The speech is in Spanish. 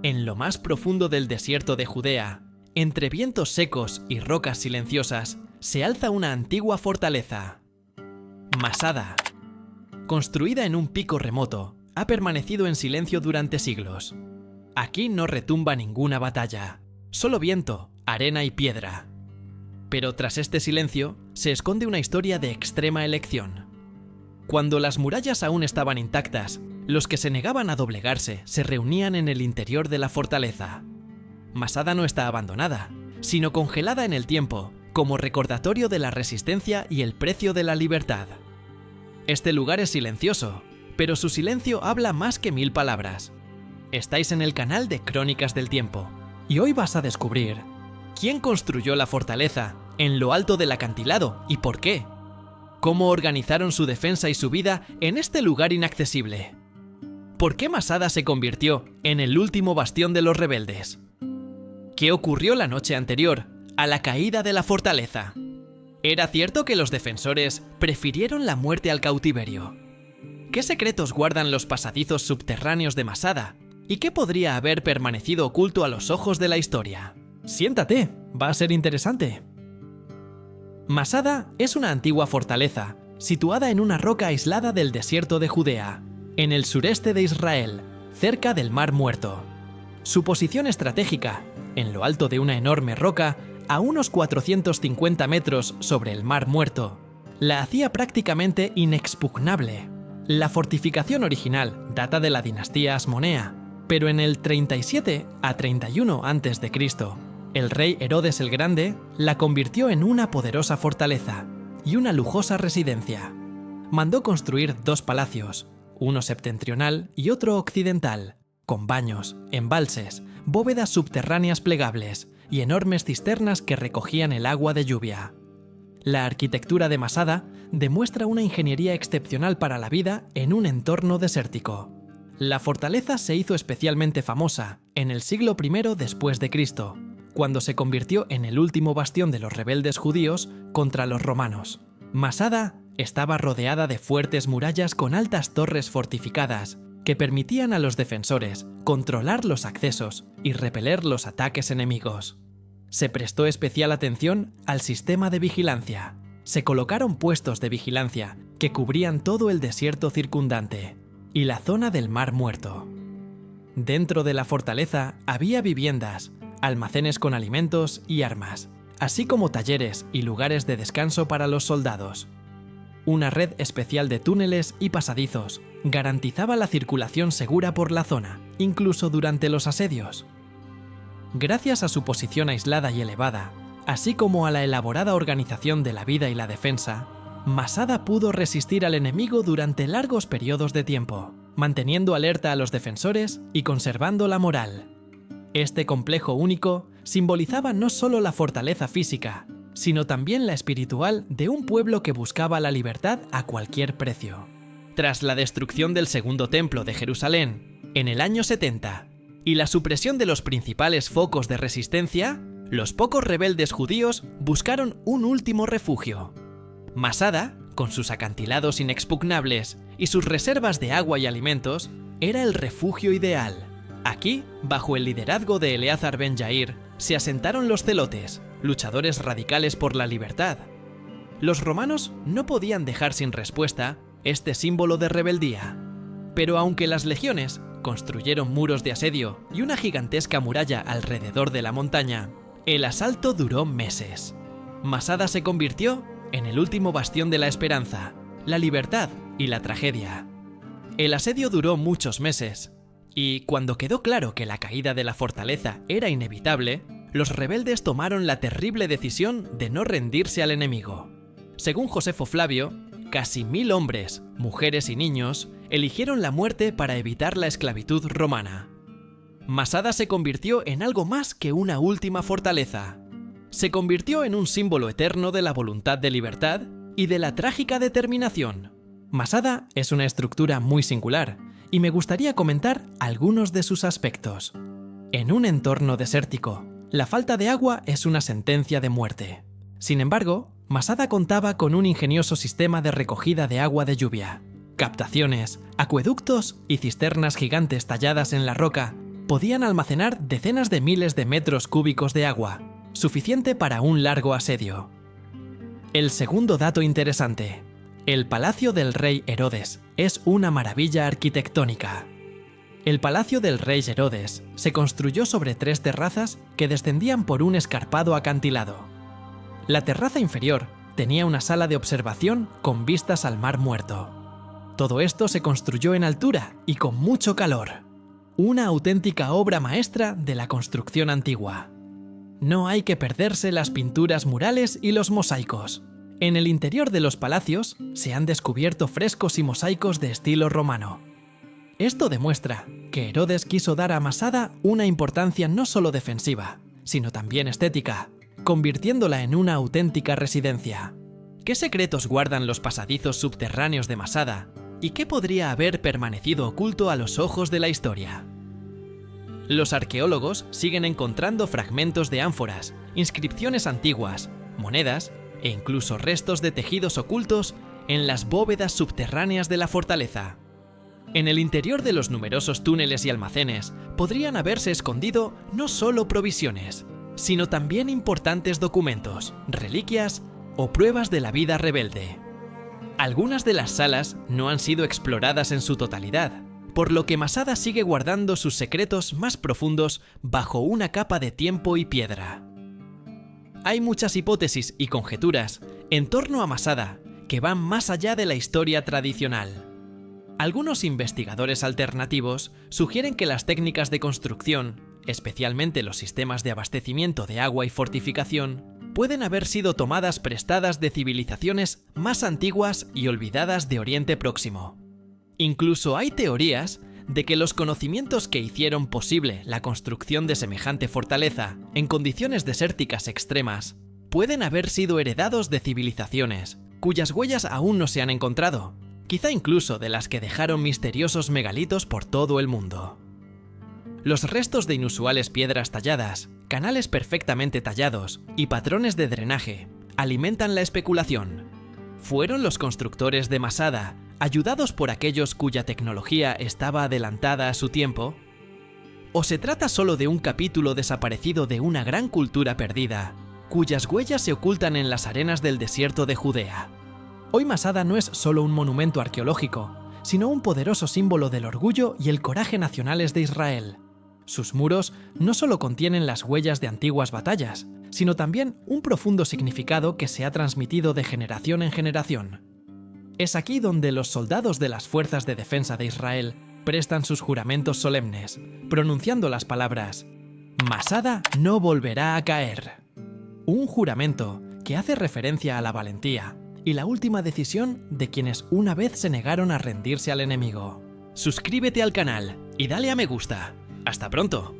En lo más profundo del desierto de Judea, entre vientos secos y rocas silenciosas, se alza una antigua fortaleza. Masada. Construida en un pico remoto, ha permanecido en silencio durante siglos. Aquí no retumba ninguna batalla, solo viento, arena y piedra. Pero tras este silencio, se esconde una historia de extrema elección. Cuando las murallas aún estaban intactas, los que se negaban a doblegarse se reunían en el interior de la fortaleza. Masada no está abandonada, sino congelada en el tiempo, como recordatorio de la resistencia y el precio de la libertad. Este lugar es silencioso, pero su silencio habla más que 1000 palabras. Estáis en el canal de Crónicas del Tiempo, y hoy vas a descubrir quién construyó la fortaleza en lo alto del acantilado y por qué. Cómo organizaron su defensa y su vida en este lugar inaccesible. ¿Por qué Masada se convirtió en el último bastión de los rebeldes? ¿Qué ocurrió la noche anterior a la caída de la fortaleza? ¿Era cierto que los defensores prefirieron la muerte al cautiverio? ¿Qué secretos guardan los pasadizos subterráneos de Masada? ¿Y qué podría haber permanecido oculto a los ojos de la historia? Siéntate, va a ser interesante. Masada es una antigua fortaleza, situada en una roca aislada del desierto de Judea, en el sureste de Israel, cerca del Mar Muerto. Su posición estratégica, en lo alto de una enorme roca, a unos 450 metros sobre el Mar Muerto, la hacía prácticamente inexpugnable. La fortificación original data de la dinastía Asmonea, pero en el 37 a 31 a.C., el rey Herodes el Grande la convirtió en una poderosa fortaleza y una lujosa residencia. Mandó construir 2 palacios, uno septentrional y otro occidental, con baños, embalses, bóvedas subterráneas plegables y enormes cisternas que recogían el agua de lluvia. La arquitectura de Masada demuestra una ingeniería excepcional para la vida en un entorno desértico. La fortaleza se hizo especialmente famosa en el siglo I después de Cristo, cuando se convirtió en el último bastión de los rebeldes judíos contra los romanos. Masada estaba rodeada de fuertes murallas con altas torres fortificadas que permitían a los defensores controlar los accesos y repeler los ataques enemigos. Se prestó especial atención al sistema de vigilancia. Se colocaron puestos de vigilancia que cubrían todo el desierto circundante y la zona del Mar Muerto. Dentro de la fortaleza había viviendas, almacenes con alimentos y armas, así como talleres y lugares de descanso para los soldados. Una red especial de túneles y pasadizos garantizaba la circulación segura por la zona, incluso durante los asedios. Gracias a su posición aislada y elevada, así como a la elaborada organización de la vida y la defensa, Masada pudo resistir al enemigo durante largos periodos de tiempo, manteniendo alerta a los defensores y conservando la moral. Este complejo único simbolizaba no solo la fortaleza física, sino también la espiritual de un pueblo que buscaba la libertad a cualquier precio. Tras la destrucción del segundo templo de Jerusalén, en el año 70, y la supresión de los principales focos de resistencia, los pocos rebeldes judíos buscaron un último refugio. Masada, con sus acantilados inexpugnables y sus reservas de agua y alimentos, era el refugio ideal. Aquí, bajo el liderazgo de Eleazar ben Yair, se asentaron los celotes, luchadores radicales por la libertad. Los romanos no podían dejar sin respuesta este símbolo de rebeldía. Pero aunque las legiones construyeron muros de asedio y una gigantesca muralla alrededor de la montaña, el asalto duró meses. Masada se convirtió en el último bastión de la esperanza, la libertad y la tragedia. El asedio duró muchos meses, y cuando quedó claro que la caída de la fortaleza era inevitable, los rebeldes tomaron la terrible decisión de no rendirse al enemigo. Según Josefo Flavio, casi 1000 hombres, mujeres y niños eligieron la muerte para evitar la esclavitud romana. Masada se convirtió en algo más que una última fortaleza. Se convirtió en un símbolo eterno de la voluntad de libertad y de la trágica determinación. Masada es una estructura muy singular, y me gustaría comentar algunos de sus aspectos. En un entorno desértico, la falta de agua es una sentencia de muerte. Sin embargo, Masada contaba con un ingenioso sistema de recogida de agua de lluvia, captaciones, acueductos y cisternas gigantes talladas en la roca podían almacenar decenas de miles de metros cúbicos de agua, suficiente para un largo asedio. El segundo dato interesante: el palacio del rey Herodes es una maravilla arquitectónica. El palacio del rey Herodes se construyó sobre 3 terrazas que descendían por un escarpado acantilado. La terraza inferior tenía una sala de observación con vistas al Mar Muerto. Todo esto se construyó en altura y con mucho calor. Una auténtica obra maestra de la construcción antigua. No hay que perderse las pinturas murales y los mosaicos. En el interior de los palacios se han descubierto frescos y mosaicos de estilo romano. Esto demuestra que Herodes quiso dar a Masada una importancia no solo defensiva, sino también estética, convirtiéndola en una auténtica residencia. ¿Qué secretos guardan los pasadizos subterráneos de Masada? ¿Y qué podría haber permanecido oculto a los ojos de la historia? Los arqueólogos siguen encontrando fragmentos de ánforas, inscripciones antiguas, monedas e incluso restos de tejidos ocultos en las bóvedas subterráneas de la fortaleza. En el interior de los numerosos túneles y almacenes podrían haberse escondido no solo provisiones, sino también importantes documentos, reliquias o pruebas de la vida rebelde. Algunas de las salas no han sido exploradas en su totalidad, por lo que Masada sigue guardando sus secretos más profundos bajo una capa de tiempo y piedra. Hay muchas hipótesis y conjeturas en torno a Masada que van más allá de la historia tradicional. Algunos investigadores alternativos sugieren que las técnicas de construcción, especialmente los sistemas de abastecimiento de agua y fortificación, pueden haber sido tomadas prestadas de civilizaciones más antiguas y olvidadas de Oriente Próximo. Incluso hay teorías de que los conocimientos que hicieron posible la construcción de semejante fortaleza en condiciones desérticas extremas pueden haber sido heredados de civilizaciones cuyas huellas aún no se han encontrado, quizá incluso de las que dejaron misteriosos megalitos por todo el mundo. Los restos de inusuales piedras talladas, canales perfectamente tallados y patrones de drenaje alimentan la especulación. ¿Fueron los constructores de Masada ayudados por aquellos cuya tecnología estaba adelantada a su tiempo? ¿O se trata solo de un capítulo desaparecido de una gran cultura perdida, cuyas huellas se ocultan en las arenas del desierto de Judea? Hoy Masada no es solo un monumento arqueológico, sino un poderoso símbolo del orgullo y el coraje nacionales de Israel. Sus muros no solo contienen las huellas de antiguas batallas, sino también un profundo significado que se ha transmitido de generación en generación. Es aquí donde los soldados de las fuerzas de defensa de Israel prestan sus juramentos solemnes, pronunciando las palabras «Masada no volverá a caer». Un juramento que hace referencia a la valentía y la última decisión de quienes una vez se negaron a rendirse al enemigo. Suscríbete al canal y dale a me gusta. ¡Hasta pronto!